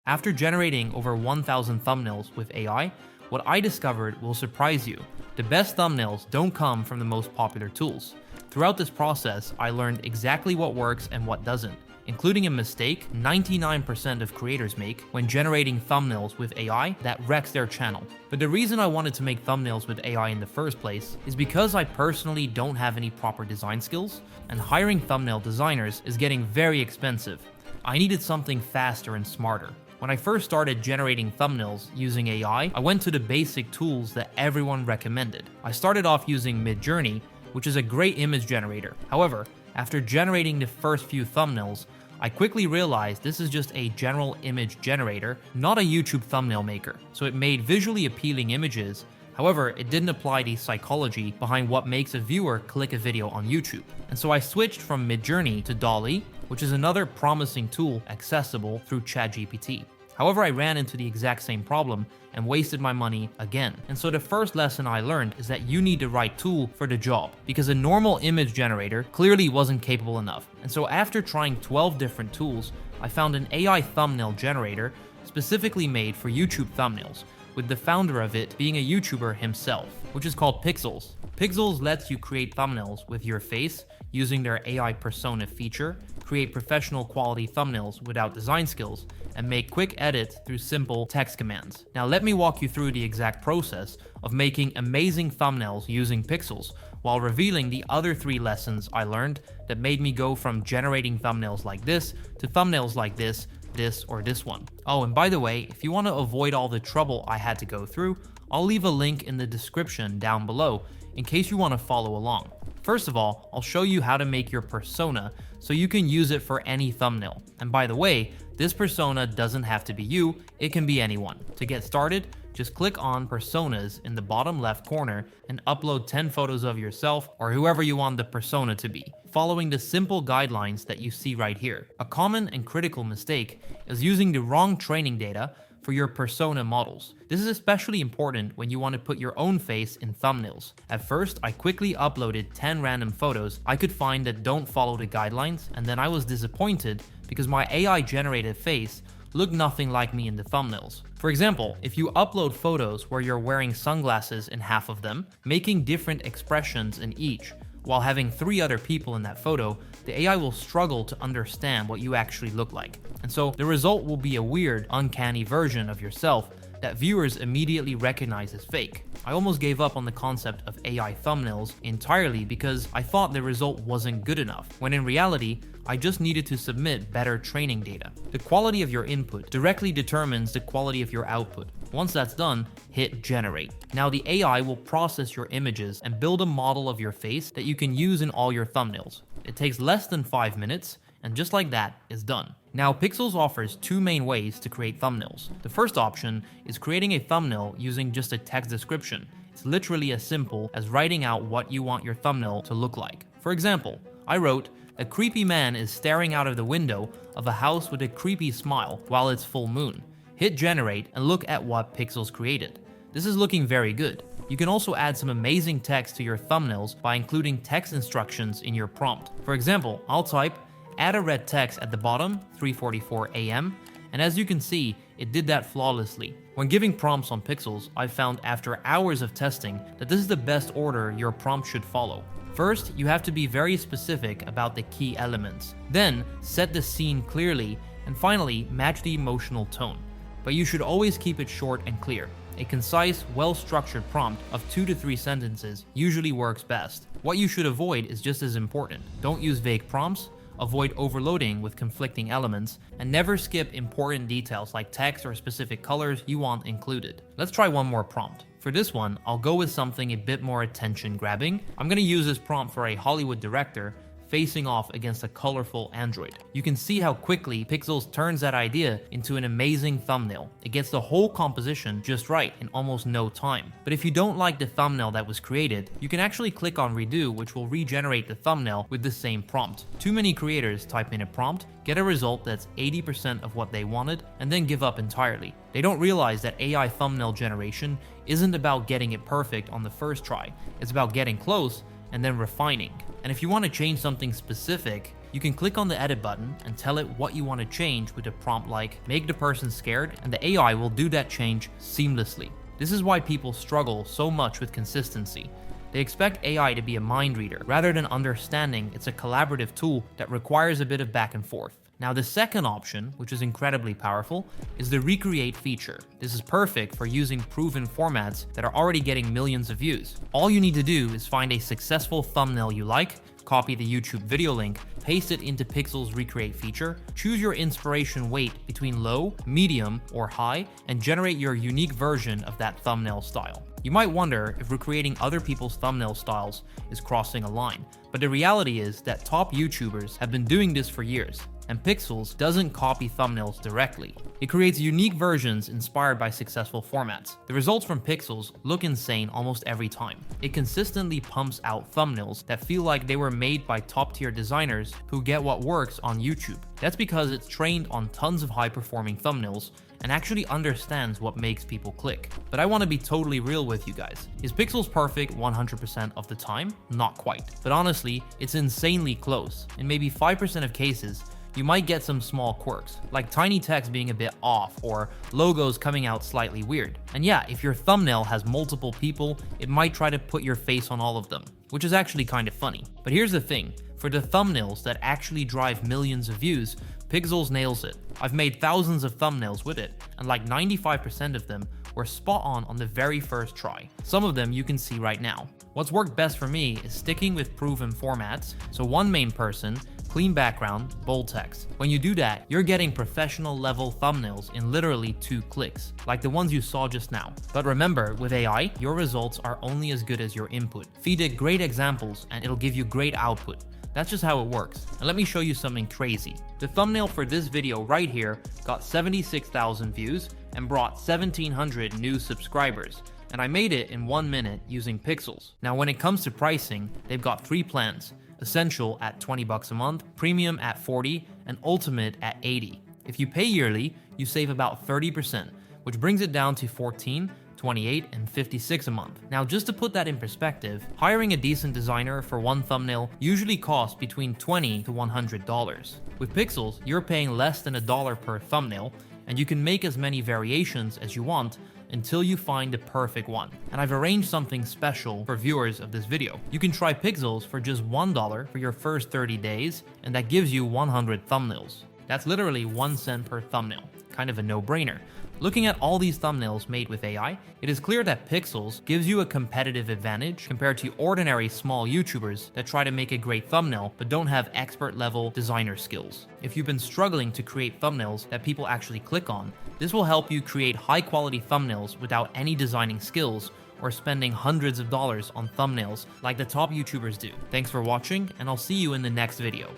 After generating over 1,000 thumbnails with AI, what I discovered will surprise you. The best thumbnails don't come from the most popular tools. Throughout this process, I learned exactly what works and what doesn't, including a mistake 99% of creators make when generating thumbnails with AI that wrecks their channel. But the reason I wanted to make thumbnails with AI in the first place is because I personally don't have any proper design skills, and hiring thumbnail designers is getting very expensive. I needed something faster and smarter. When I first started generating thumbnails using AI, I went to the basic tools that everyone recommended. I started off using Midjourney, which is a great image generator. However, after generating the first few thumbnails, I quickly realized this is just a general image generator, not a YouTube thumbnail maker. So it made visually appealing images. However, it didn't apply the psychology behind what makes a viewer click a video on YouTube. And so I switched from Midjourney to DALL-E, which is another promising tool accessible through ChatGPT. However, I ran into the exact same problem and wasted my money again. And so the first lesson I learned is that you need the right tool for the job, because a normal image generator clearly wasn't capable enough. And so after trying 12 different tools, I found an AI thumbnail generator specifically made for YouTube thumbnails, with the founder of it being a YouTuber himself, which is called Pixels. Pixels lets you create thumbnails with your face using their AI persona feature, create professional quality thumbnails without design skills, and make quick edits through simple text commands. Now let me walk you through the exact process of making amazing thumbnails using Pixels, while revealing the other 3 lessons I learned that made me go from generating thumbnails like this to thumbnails like this, or this one. Oh, and by the way, if you want to avoid all the trouble I had to go through, I'll leave a link in the description down below in case you want to follow along. First of all, I'll show you how to make your persona so you can use it for any thumbnail. And by the way, this persona doesn't have to be you, it can be anyone. To get started, just click on Personas in the bottom left corner and upload 10 photos of yourself or whoever you want the persona to be, following the simple guidelines that you see right here. A common and critical mistake is using the wrong training data for your persona models. This is especially important when you want to put your own face in thumbnails. At first, I quickly uploaded 10 random photos I could find that don't follow the guidelines, and then I was disappointed because my AI generated face looked nothing like me in the thumbnails. For example, if you upload photos where you're wearing sunglasses in half of them, making different expressions in each, while having 3 other people in that photo, the AI will struggle to understand what you actually look like. And so the result will be a weird, uncanny version of yourself that viewers immediately recognize as fake. I almost gave up on the concept of AI thumbnails entirely because I thought the result wasn't good enough, when in reality, I just needed to submit better training data. The quality of your input directly determines the quality of your output. Once that's done, hit generate. Now the AI will process your images and build a model of your face that you can use in all your thumbnails. It takes less than 5 minutes, and just like that, it's done. Now Pixels offers 2 main ways to create thumbnails. The first option is creating a thumbnail using just a text description. It's literally as simple as writing out what you want your thumbnail to look like. For example, I wrote, "A creepy man is staring out of the window of a house with a creepy smile while it's full moon." Hit generate and look at what Pixels created. This is looking very good. You can also add some amazing text to your thumbnails by including text instructions in your prompt. For example, I'll type, "Add a red text at the bottom, 3:44 AM, and as you can see, it did that flawlessly. When giving prompts on Pixels, I found after hours of testing that this is the best order your prompt should follow. First, you have to be very specific about the key elements. Then, set the scene clearly, and finally, match the emotional tone. But you should always keep it short and clear. A concise, well-structured prompt of 2 to 3 sentences usually works best. What you should avoid is just as important. Don't use vague prompts, avoid overloading with conflicting elements, and never skip important details like text or specific colors you want included. Let's try one more prompt. For this one, I'll go with something a bit more attention-grabbing. I'm gonna use this prompt for a Hollywood director facing off against a colorful android. You can see how quickly Pixels turns that idea into an amazing thumbnail. It gets the whole composition just right in almost no time. But if you don't like the thumbnail that was created, you can actually click on redo, which will regenerate the thumbnail with the same prompt. Too many creators type in a prompt, get a result that's 80% of what they wanted, and then give up entirely. They don't realize that AI thumbnail generation isn't about getting it perfect on the first try. It's about getting close and then refining. And if you want to change something specific, You can click on the edit button and tell it what you want to change with a prompt like "make the person scared," and the AI will do that change seamlessly. This is why people struggle so much with consistency. They expect AI to be a mind reader rather than understanding it's a collaborative tool that requires a bit of back and forth. Now, the second option, which is incredibly powerful, is the recreate feature. This is perfect for using proven formats that are already getting millions of views. All you need to do is find a successful thumbnail you like, copy the YouTube video link, paste it into Pixel's recreate feature, choose your inspiration weight between low, medium, or high, and generate your unique version of that thumbnail style. You might wonder if recreating other people's thumbnail styles is crossing a line, but the reality is that top YouTubers have been doing this for years, and Pixels doesn't copy thumbnails directly. It creates unique versions inspired by successful formats. The results from Pixels look insane almost every time. It consistently pumps out thumbnails that feel like they were made by top-tier designers who get what works on YouTube. That's because it's trained on tons of high-performing thumbnails and actually understands what makes people click. But I want to be totally real with you guys. Is Pixels perfect 100% of the time? Not quite. But honestly, it's insanely close. In maybe 5% of cases, you might get some small quirks, like tiny text being a bit off or logos coming out slightly weird. And yeah, if your thumbnail has multiple people, it might try to put your face on all of them, which is actually kind of funny. But here's the thing, for the thumbnails that actually drive millions of views, Pixels nails it. I've made thousands of thumbnails with it, and like 95% of them were spot on the very first try. Some of them you can see right now. What's worked best for me is sticking with proven formats, so one main person, clean background, bold text. When you do that, you're getting professional level thumbnails in literally 2 clicks, like the ones you saw just now. But remember, with AI, your results are only as good as your input. Feed it great examples and it'll give you great output. That's just how it works. And let me show you something crazy. The thumbnail for this video right here got 76,000 views and brought 1,700 new subscribers. And I made it in 1 minute using Pixels. Now, when it comes to pricing, they've got 3 plans. Essential at $20 a month, Premium at $40, and Ultimate at $80. If you pay yearly, you save about 30%, which brings it down to $14, $28, and $56 a month. Now, just to put that in perspective, hiring a decent designer for one thumbnail usually costs between $20 to $100. With Pixels, you're paying less than $1 per thumbnail, and you can make as many variations as you want until you find the perfect one. And I've arranged something special for viewers of this video. You can try Pixels for just $1 for your first 30 days, and that gives you 100 thumbnails. That's literally 1 cent per thumbnail. Kind of a no-brainer. Looking at all these thumbnails made with AI, it is clear that Pixels gives you a competitive advantage compared to ordinary small YouTubers that try to make a great thumbnail but don't have expert-level designer skills. If you've been struggling to create thumbnails that people actually click on, this will help you create high-quality thumbnails without any designing skills or spending hundreds of dollars on thumbnails like the top YouTubers do. Thanks for watching, and I'll see you in the next video.